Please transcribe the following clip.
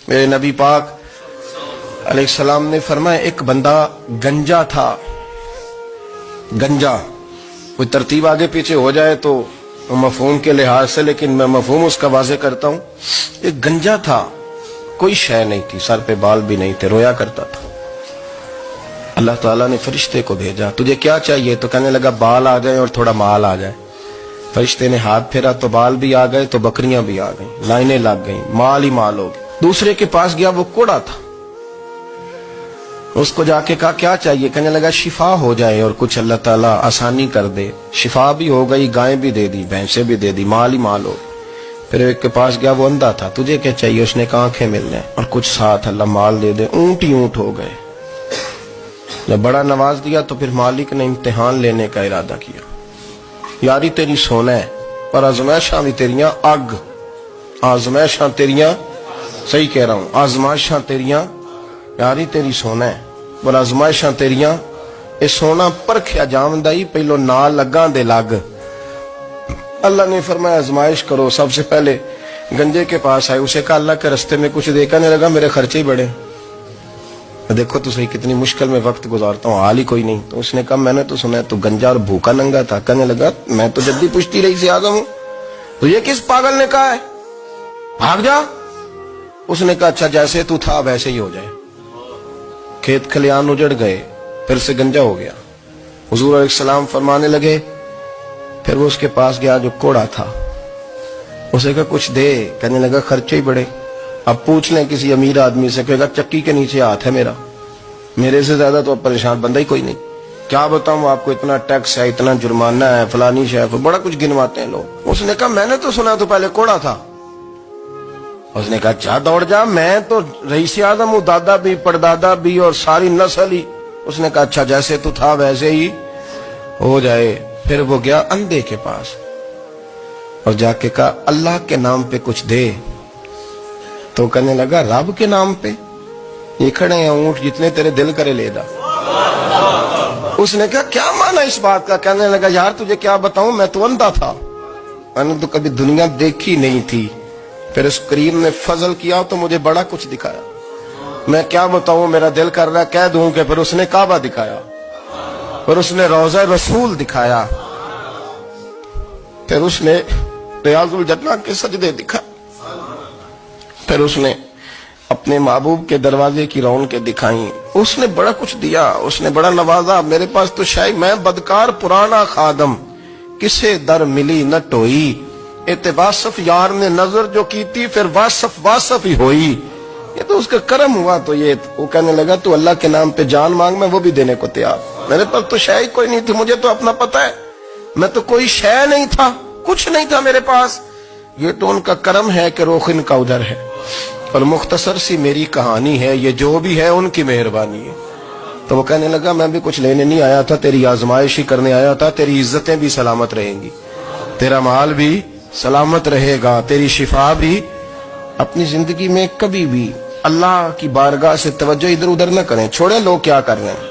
میرے نبی پاک علیہ السلام نے فرمایا ایک بندہ گنجا تھا. گنجا کوئی ترتیب آگے پیچھے ہو جائے تو مفہوم کے لحاظ سے، لیکن میں مفہوم اس کا واضح کرتا ہوں. ایک گنجا تھا، کوئی شے نہیں تھی، سر پہ بال بھی نہیں تھے، رویا کرتا تھا. اللہ تعالیٰ نے فرشتے کو بھیجا، تجھے کیا چاہیے؟ تو کہنے لگا بال آ جائیں اور تھوڑا مال آ جائے. فرشتے نے ہاتھ پھیرا تو بال بھی آ گئے تو بکریاں بھی آ گئیں، لائنیں لگ گئیں، مال ہی مال ہو گئے. دوسرے کے پاس گیا، وہ کوڑا تھا. اس کو جا کے کہا کیا چاہیے؟ کہنے لگا شفا ہو جائے اور کچھ اللہ تعالیٰ آسانی کر دے. شفا بھی ہو گئی، گائیں بھی دے دی، بھینسیں بھی دے دی، مال ہی مال ہو گئے. پھر ایک کے پاس گیا، وہ اندھا تھا، تجھے کیا چاہیے؟ اس نے کہا آنکھیں ملنے اور کچھ ساتھ اللہ مال دے دے. اونٹ ہی اونٹ ہو گئے. جب بڑا نواز دیا تو پھر مالک نے امتحان لینے کا ارادہ کیا. یاری تیری سونا ہے اور آزمائشاں بھی تیریاں اگ. آزمائشاں تیریاں، صحیح کہہ رہا ہوں، آزمائشاں تیریاں، یاری تیری سونا ہے اور آزمائشاں تیریاں. اے سونا پرکھیا جامدائی پہلو نال لگاں دے لگ. اللہ نے فرمایا آزمائش کرو. سب سے پہلے گنجے کے پاس آئے، اسے کہا اللہ کے رستے میں کچھ دے. کہنے لگا میرے خرچے ہی بڑے. دیکھو تو صحیح کتنی مشکل میں وقت گزارتا ہوں، حال ہی کوئی نہیں. تو اس نے کہا میں نے تو سنا ہے تو گنجا اور بھوکا ننگا تھا. کہنے لگا میں تو جدی پشتی رہی سے آدم ہوں. تو یہ کس پاگل نے کہا ہے بھاگ جا؟ اس نے کہا اچھا جیسے تو تھا ویسے ہی ہو جائے. کھیت کھلیان اجڑ گئے، پھر سے گنجا ہو گیا. حضور علیہ السلام فرمانے لگے. پھر وہ اس کے پاس گیا جو کوڑا تھا، اسے کہا کچھ دے. کہنے لگا خرچے ہی بڑے. اب پوچھ لیں کسی امیر آدمی سے، کہے گا چکی کے نیچے ہاتھ ہے میرا، میرے سے زیادہ تو پریشان بندہ ہی کوئی نہیں. کیا بتاؤں آپ کو، اتنا ٹیکس ہے، اتنا جرمانہ ہے، فلانی شے، بڑا کچھ گنواتے ہیں لوگ. اس نے کہا میں نے تو سنا تو پہلے کوڑا تھا. اس نے کہا اچھا دوڑ جا، میں تو رئیس اعظم ہوں، دادا بھی پردادا بھی اور ساری نسل ہی. اس نے کہا اچھا جیسے تو تھا ویسے ہی ہو جائے. پھر وہ گیا اندھے کے پاس اور جا کے کہا اللہ کے نام پہ کچھ دے. تو کہنے لگا رب کے نام پہ؟ یہ کھڑے ہیں اونٹ، جتنے تیرے دل کرے لے دا. اس نے کہا کیا معنی اس بات کا؟ کہنے لگا یار تجھے کیا بتاؤں، میں تو اندھا تھا، میں نے تو کبھی دنیا دیکھی نہیں تھی. پھر اس کریم نے فضل کیا تو مجھے بڑا کچھ دکھایا. میں کیا بتاؤں، میرا دل کر رہا ہے کہہ دوں کہ پھر اس نے کعبہ دکھایا، پھر اس نے روضہ رسول دکھایا، پھر اس نے ریاض الجنہ کے سجدے دکھا، پھر اس نے اپنے محبوب کے دروازے کی رونقیں دکھائیں. اس نے بڑا کچھ دیا، اس نے بڑا نوازا. میرے پاس تو شاید میں بدکار پرانا خادم، کسے در ملی نہ ٹوئی. اتباسف یار نے نظر جو کی تھی پھر واسف ہی ہوئی. یہ تو اس کا کرم ہوا. تو یہ وہ کہنے لگا تو اللہ کے نام پہ جان مانگ، میں وہ بھی دینے کو تیار. میرے پاس تو شے کوئی نہیں تھی، مجھے تو اپنا پتہ ہے، میں تو کوئی شے نہیں تھا، کچھ نہیں تھا میرے پاس. یہ تو ان کا کرم ہے کہ رخ ان کا ادھر ہے. اور مختصر سی میری کہانی ہے، یہ جو بھی ہے ان کی مہربانی ہے. تو وہ کہنے لگا میں بھی کچھ لینے نہیں آیا تھا، تیری آزمائش ہی کرنے آیا تھا. تیری عزتیں بھی سلامت رہیں گی، تیرا مال بھی سلامت رہے گا، تیری شفا بھی. اپنی زندگی میں کبھی بھی اللہ کی بارگاہ سے توجہ ادھر ادھر نہ کریں. چھوڑیں لوگ کیا کر رہے ہیں.